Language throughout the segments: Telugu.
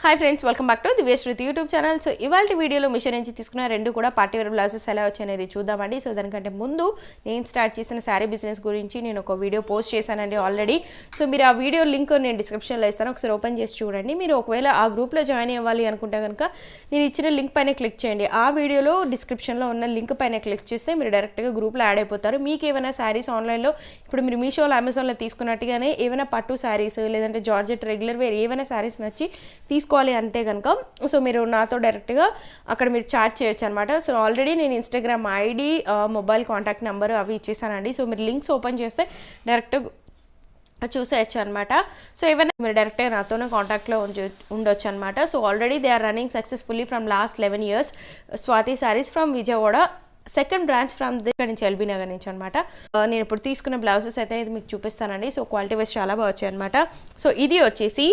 Hi friends, welcome back to the waste YouTube channel. So ఇవాళ వీడియోలో మిషన్ నుంచి తీసుకున్న రెండు కూడా పార్టీ వేర్ బ్లౌజెస్ ఎలా వచ్చాయనేది చూద్దామండి. సో దానికంటే ముందు నేను స్టార్ట్ చేసిన శారీ బిజినెస్ గురించి నేను ఒక వీడియో పోస్ట్ చేశానండి ఆల్రెడీ. సో మీరు ఆ వీడియో లింక్ నేను డిస్క్రిప్షన్లో ఇస్తాను, ఒకసారి ఓపెన్ చేసి చూడండి. మీరు ఒకవేళ ఆ గ్రూప్లో జాయిన్ అవ్వాలి అనుకుంటే కనుక నేను ఇచ్చిన లింక్ పైన క్లిక్ చేయండి. ఆ వీడియోలో డిస్క్రిప్షన్లో ఉన్న లింక్ పైన క్లిక్ చేస్తే మీరు డైరెక్ట్గా గ్రూప్లో యాడ్ అయిపోతారు. మీకు ఏమైనా శారీస్ ఆన్లైన్లో ఇప్పుడు మీరు మీషోలో అమెజాన్లో తీసుకున్నట్టుగానే ఏమైనా పట్టు శారీస్ లేదంటే జార్జెట్ రెగ్యులర్ వేర్ ఏమైనా శారీస్ నచ్చి తీసుకోవాలి అంటే కనుక సో మీరు నాతో డైరెక్ట్గా అక్కడ మీరు చాట్ చేయొచ్చు అనమాట. సో ఆల్రెడీ నేను Instagram ID, mobile contact number అవి ఇచ్చేసానండి. సో మీరు లింక్స్ ఓపెన్ చేస్తే డైరెక్ట్ చూసేయచ్చు అనమాట. సో ఏమైనా మీరు డైరెక్ట్గా నాతోనే కాంటాక్ట్లో ఉండొచ్చు అనమాట. So already they are running successfully from last 11 years. Swathi sarees from Vijayawada, second branch from ఇక్కడ నుంచి ఎల్బీ నగర్ నుంచి అనమాట. నేను ఇప్పుడు తీసుకున్న బ్లౌజెస్ అయితే ఇది మీకు చూపిస్తానండి. సో క్వాలిటీ వైజ్ చాలా బాగా వచ్చాయి అనమాట. సో ఇది వచ్చేసి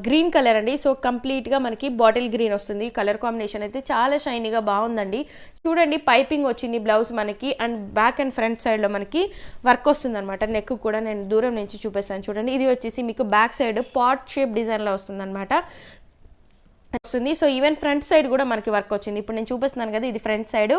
గ్రీన్ కలర్ అండి. సో కంప్లీట్గా మనకి బాటిల్ గ్రీన్ వస్తుంది. కలర్ కాంబినేషన్ అయితే చాలా షైనీగా బాగుందండి. చూడండి, పైపింగ్ వచ్చింది బ్లౌజ్ మనకి, అండ్ బ్యాక్ అండ్ ఫ్రంట్ సైడ్లో మనకి వర్క్ వస్తుంది అనమాట. నెక్ కూడా నేను దూరం నుంచి చూపిస్తాను చూడండి. ఇది వచ్చేసి మీకు బ్యాక్ సైడ్ పాట్ షేప్ డిజైన్లో వస్తుంది అనమాట వస్తుంది. సో ఈవెన్ ఫ్రంట్ సైడ్ కూడా మనకి వర్క్ వచ్చింది. ఇప్పుడు నేను చూపిస్తున్నాను కదా, ఇది ఫ్రంట్ సైడ్.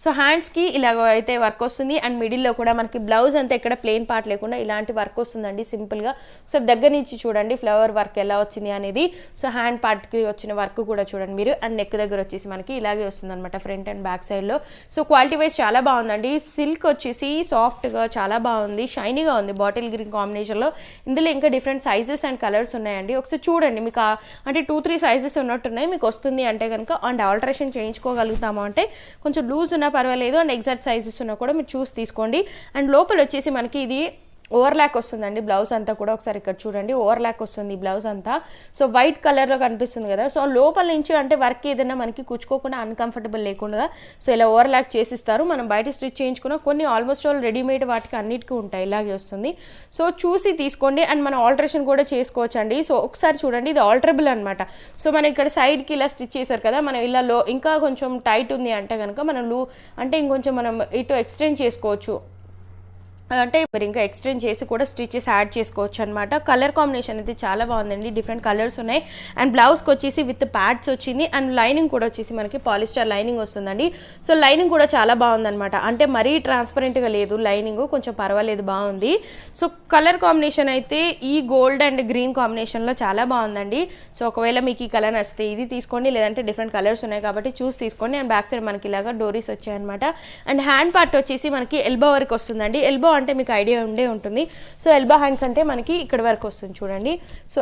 సో హ్యాండ్స్కి ఇలా అయితే వర్క్ వస్తుంది, అండ్ మిడిల్లో కూడా మనకి బ్లౌజ్ అంతా ఇక్కడ ప్లెయిన్ పార్ట్ లేకుండా ఇలాంటి వర్క్ వస్తుందండి సింపుల్గా. సో దగ్గర నుంచి చూడండి ఫ్లవర్ వర్క్ ఎలా వచ్చింది అనేది. సో హ్యాండ్ పార్ట్కి వచ్చిన వర్క్ కూడా చూడండి మీరు, అండ్ నెక్ దగ్గర వచ్చేసి మనకి ఇలాగే వస్తుంది అనమాట ఫ్రంట్ అండ్ బ్యాక్ సైడ్లో. సో క్వాలిటీ వైజ్ చాలా బాగుందండి. సిల్క్ వచ్చేసి సాఫ్ట్గా చాలా బాగుంది, షైనీగా ఉంది బాటిల్ గ్రీన్ కాంబినేషన్లో. ఇందులో ఇంకా డిఫరెంట్ సైజెస్ అండ్ కలర్స్ ఉన్నాయండి. ఒకసారి చూడండి, మీకు అంటే 2-3 సైజెస్ ఉన్నట్టున్నాయి. మీకు వస్తుంది అంటే కనుక అండ్ ఆల్టరేషన్ చేయించుకోగలుగుతాము అంటే కొంచెం లూజ్ ఉన్నా పర్వాలేదు, అండ్ ఎగ్జాక్ట్ సైజెస్ ఉన్నా కూడా మీరు చూసి తీసుకోండి. అండ్ లోపల వచ్చేసి మనకి ఇది ఓవర్లాక్ వస్తుందండి బ్లౌజ్ అంతా కూడా. ఒకసారి ఇక్కడ చూడండి, ఓవర్లాక్ వస్తుంది బ్లౌజ్ అంతా. సో వైట్ కలర్లో కనిపిస్తుంది కదా. సో లోపల నుంచి అంటే వర్క్ ఏదైనా మనకి కుచ్చుకోకుండా అన్కంఫర్టబుల్ లేకుండా సో ఇలా ఓవర్లాక్ చేసిస్తారు. మనం బయట స్టిచ్ చేయించుకున్న కొన్ని ఆల్మోస్ట్ ఆల్ రెడీమేడ్ వాటికి అన్నిటికీ ఉంటాయి, ఇలాగే వస్తుంది. సో చూసి తీసుకోండి, అండ్ మనం ఆల్టరేషన్ కూడా చేసుకోవచ్చు అండి. సో ఒకసారి చూడండి, ఇది ఆల్టరబుల్ అనమాట. సో మనం ఇక్కడ సైడ్కి ఇలా స్టిచ్ చేశారు కదా, మనం ఇలా ఇంకా కొంచెం టైట్ ఉంది అంటే కనుక మనం అంటే ఇంకొంచెం మనం ఇటు ఎక్స్టెండ్ చేసుకోవచ్చు, అంటే మీరు ఇంకా ఎక్స్టెండ్ చేసి కూడా స్టిచెస్ యాడ్ చేసుకోవచ్చు అనమాట. కలర్ కాంబినేషన్ అయితే చాలా బాగుందండి, డిఫరెంట్ కలర్స్ ఉన్నాయి. అండ్ బ్లౌజ్కి వచ్చేసి విత్ ప్యాడ్స్ వచ్చింది, అండ్ లైనింగ్ కూడా వచ్చేసి మనకి పాలిస్టర్ లైనింగ్ వస్తుందండి. సో లైనింగ్ కూడా చాలా బాగుందనమాట, అంటే మరీ ట్రాన్స్పరెంట్గా లేదు లైనింగ్, కొంచెం పర్వాలేదు బాగుంది. సో కలర్ కాంబినేషన్ అయితే ఈ గోల్డ్ అండ్ గ్రీన్ కాంబినేషన్లో చాలా బాగుందండి. సో ఒకవేళ మీకు ఈ కలర్ నచ్చితే ఇది తీసుకోండి, లేదంటే డిఫరెంట్ కలర్స్ ఉన్నాయి కాబట్టి చూసి తీసుకోండి. అండ్ బ్యాక్ సైడ్ మనకి ఇలాగా డోరీస్ వచ్చాయన్నమాట. అండ్ హ్యాండ్ పార్ట్ వచ్చేసి మనకి ఎల్బో వరకు వస్తుందండి. ఎల్బో అంటే మీకు ఐడియా ఉండే ఉంటుంది. సో ఎల్బో హ్యాండ్స్ అంటే మనకి ఇక్కడ వరకు వస్తుంది చూడండి. సో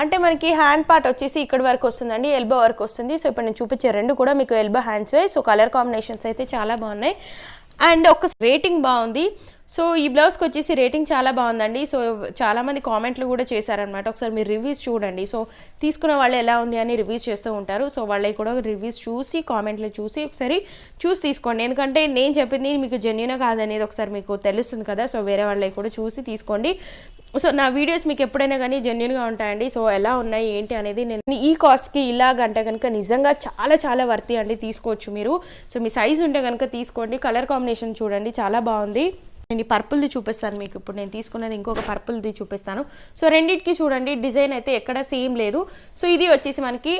అంటే మనకి హ్యాండ్ పార్ట్ వచ్చేసి ఇక్కడ వరకు వస్తుందండి, ఎల్బో వరకు వస్తుంది. సో ఇప్పుడు నేను చూపించే రెండు కూడా మీకు ఎల్బో హ్యాండ్స్వే. సో కలర్ కాంబినేషన్స్ అయితే చాలా బాగున్నాయి, అండ్ ఒక రేటింగ్ బాగుంది. సో ఈ బ్లౌజ్కి వచ్చేసి రేటింగ్ చాలా బాగుందండి. సో చాలామంది కామెంట్లు కూడా చేశారనమాట, ఒకసారి మీరు రివ్యూస్ చూడండి. సో తీసుకున్న వాళ్ళు ఎలా ఉంది అని రివ్యూస్ చేస్తూ ఉంటారు. సో వాళ్ళకి కూడా రివ్యూస్ చూసి కామెంట్లు చూసి ఒకసారి చూసి తీసుకోండి, ఎందుకంటే నేను చెప్పింది మీకు జెన్యూన్ కాదనేది ఒకసారి మీకు తెలుస్తుంది కదా. సో వేరే వాళ్ళకి కూడా చూసి తీసుకోండి. సో నా వీడియోస్ మీకు ఎప్పుడైనా కానీ జెన్యూన్గా ఉంటాయండి. సో ఎలా ఉన్నాయి ఏంటి అనేది నేను ఈ కాస్ట్కి ఇలాగంటే కనుక నిజంగా చాలా చాలా వర్తి అండి, తీసుకోవచ్చు మీరు. సో మీ సైజ్ ఉంటే కనుక తీసుకోండి. కలర్ కాంబినేషన్ చూడండి చాలా బాగుంది. నేను పర్పుల్ది చూపిస్తాను మీకు. ఇప్పుడు నేను తీసుకున్నది ఇంకొక పర్పుల్ది చూపిస్తాను. సో రెండింటికి చూడండి, డిజైన్ అయితే ఎక్కడ సేమ్ లేదు. సో ఇది వచ్చేసి మనకి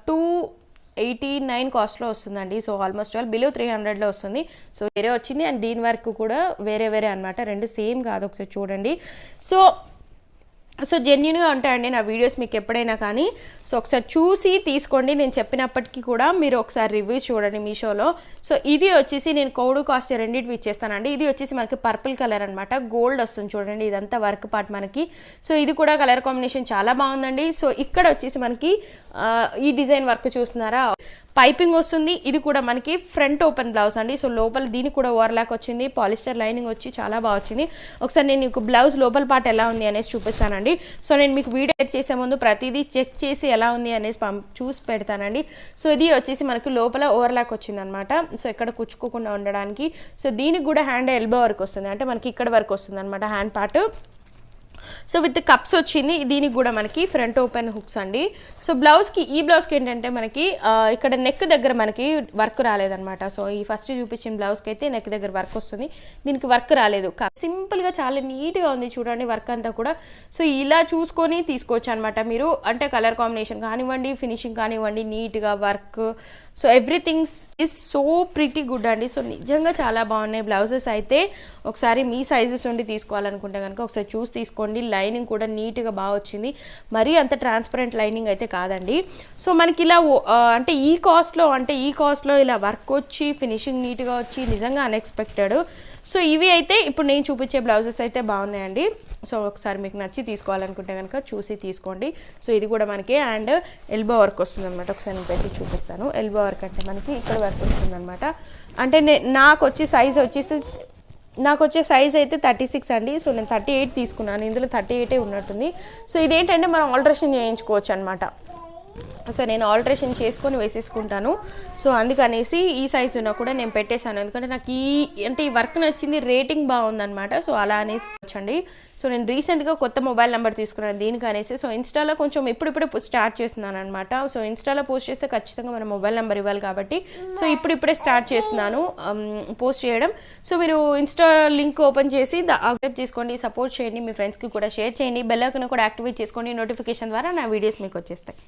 289 కాస్ట్లో వస్తుందండి. సో ఆల్మోస్ట్ ఆల్ బిలో 300లో వస్తుంది. సో వేరే వచ్చింది, అండ్ దీని వరకు కూడా వేరే వేరే అనమాట, రెండు సేమ్ కాదు. ఒకసారి చూడండి. సో జెన్యూన్గా ఉంటాయండి నా వీడియోస్ మీకు ఎప్పుడైనా కానీ. సో ఒకసారి చూసి తీసుకోండి. నేను చెప్పినప్పటికీ కూడా మీరు ఒకసారి రివ్యూస్ చూడండి మీషోలో. సో ఇది వచ్చేసి నేను కౌడు కాస్ట్ రెండింటివి ఇచ్చేస్తానండి. ఇది వచ్చేసి మనకి పర్పుల్ కలర్ అనమాట, గోల్డ్ వస్తుంది చూడండి, ఇదంతా వర్క్ పార్ట్ మనకి. సో ఇది కూడా కలర్ కాంబినేషన్ చాలా బాగుందండి. సో ఇక్కడ వచ్చేసి మనకి ఈ డిజైన్ వర్క్ చూస్తున్నారా, పైపింగ్ వస్తుంది. ఇది కూడా మనకి ఫ్రంట్ ఓపెన్ బ్లౌజ్ అండి. సో లోపల దీనికి కూడా ఓవర్లాక్ వచ్చింది, పాలిస్టర్ లైనింగ్ వచ్చి చాలా బాగా వచ్చింది. ఒకసారి నేను మీకు బ్లౌజ్ లోపల పార్ట్ ఎలా ఉంది అనేసి చూపిస్తానండి. సో నేను మీకు వీడియో ఎడిట్ చేసే ముందు ప్రతిదీ చెక్ చేసి ఎలా ఉంది అనేసి చూసి పెడతానండి. సో ఇది వచ్చేసి మనకి లోపల ఓవర్లాక్ వచ్చిందనమాట, సో ఎక్కడ కుచ్చుకోకుండా ఉండడానికి. సో దీనికి కూడా హ్యాండ్ ఎల్బో వరకు వస్తుంది, అంటే మనకి ఇక్కడ వరకు వస్తుంది అనమాట hand part. So with cups వచ్చింది. దీనికి కూడా మనకి ఫ్రంట్ ఓపెన్ హుక్స్ అండి. సో బ్లౌజ్కి ఈ బ్లౌజ్కి ఏంటంటే మనకి ఇక్కడ నెక్ దగ్గర మనకి వర్క్ రాలేదనమాట. సో ఈ ఫస్ట్ చూపించిన బ్లౌజ్కి అయితే నెక్ దగ్గర వర్క్ వస్తుంది, దీనికి వర్క్ రాలేదు. సింపుల్గా చాలా నీట్గా ఉంది చూడండి వర్క్ అంతా కూడా. సో ఇలా చూసుకొని తీసుకోవచ్చు అనమాట మీరు, అంటే కలర్ కాంబినేషన్ కానివ్వండి, ఫినిషింగ్ కానివ్వండి, నీట్గా work. So everything is so pretty good అండి. సో నిజంగా చాలా బాగున్నాయి బ్లౌజెస్ అయితే. ఒకసారి మీ సైజెస్ ఉండి తీసుకోవాలనుకుంటే కనుక ఒకసారి చూసి తీసుకోండి. లైనింగ్ కూడా నీట్గా బాగా వచ్చింది, మరీ అంత ట్రాన్స్పరెంట్ లైనింగ్ అయితే కాదండి. సో మనకి ఇలా అంటే ఈ కాస్ట్లో ఇలా వర్క్ వచ్చి ఫినిషింగ్ నీట్గా వచ్చి నిజంగా అన్ఎక్స్పెక్టెడ్. సో ఇవి అయితే ఇప్పుడు నేను చూపించే బ్లౌజెస్ అయితే బాగున్నాయండి. సో ఒకసారి మీకు నచ్చి తీసుకోవాలనుకుంటే కనుక చూసి తీసుకోండి. సో ఇది కూడా మనకి అండ్ ఎల్బో వర్క్ వస్తుంది అనమాట. ఒకసారి నేను పెట్టి చూపిస్తాను. ఎల్బో వర్క్ అంటే మనకి ఇక్కడ వర్క్ వస్తుంది అనమాట. అంటే నాకు వచ్చే సైజ్ అయితే 36 అండి. సో నేను 38 తీసుకున్నాను, ఇందులో 38 ఉన్నట్టుంది. సో ఇదేంటంటే మనం ఆల్టరేషన్ చేయించుకోవచ్చు అనమాట. సో నేను ఆల్టరేషన్ చేసుకొని వేసేసుకుంటాను. సో అందుకనేసి ఈ సైజు ఉన్నా కూడా నేను పెట్టేశాను, ఎందుకంటే నాకు ఈ వర్క్ నచ్చింది, రేటింగ్ బాగుందనమాట. సో అలా అనేసి వచ్చండి. సో నేను రీసెంట్గా కొత్త మొబైల్ నెంబర్ తీసుకున్నాను దీనికి అనేసి. సో ఇన్స్టాలో కొంచెం ఇప్పుడిప్పుడే స్టార్ట్ చేస్తున్నాను అనమాట. సో ఇన్స్టాలో పోస్ట్ చేస్తే ఖచ్చితంగా మన మొబైల్ నెంబర్ ఇవ్వాలి కాబట్టి సో ఇప్పుడిప్పుడే స్టార్ట్ చేస్తున్నాను పోస్ట్ చేయడం. సో మీరు ఇన్స్టా లింక్ ఓపెన్ చేసి యాక్టివేట్ చేసుకోండి, సపోర్ట్ చేయండి, మీ ఫ్రెండ్స్కి కూడా షేర్ చేయండి, బెల్ ఐకాన్ కూడా యాక్టివేట్ చేసుకోండి. నోటిఫికేషన్ ద్వారా నా వీడియోస్ మీకు వచ్చేస్తాయి.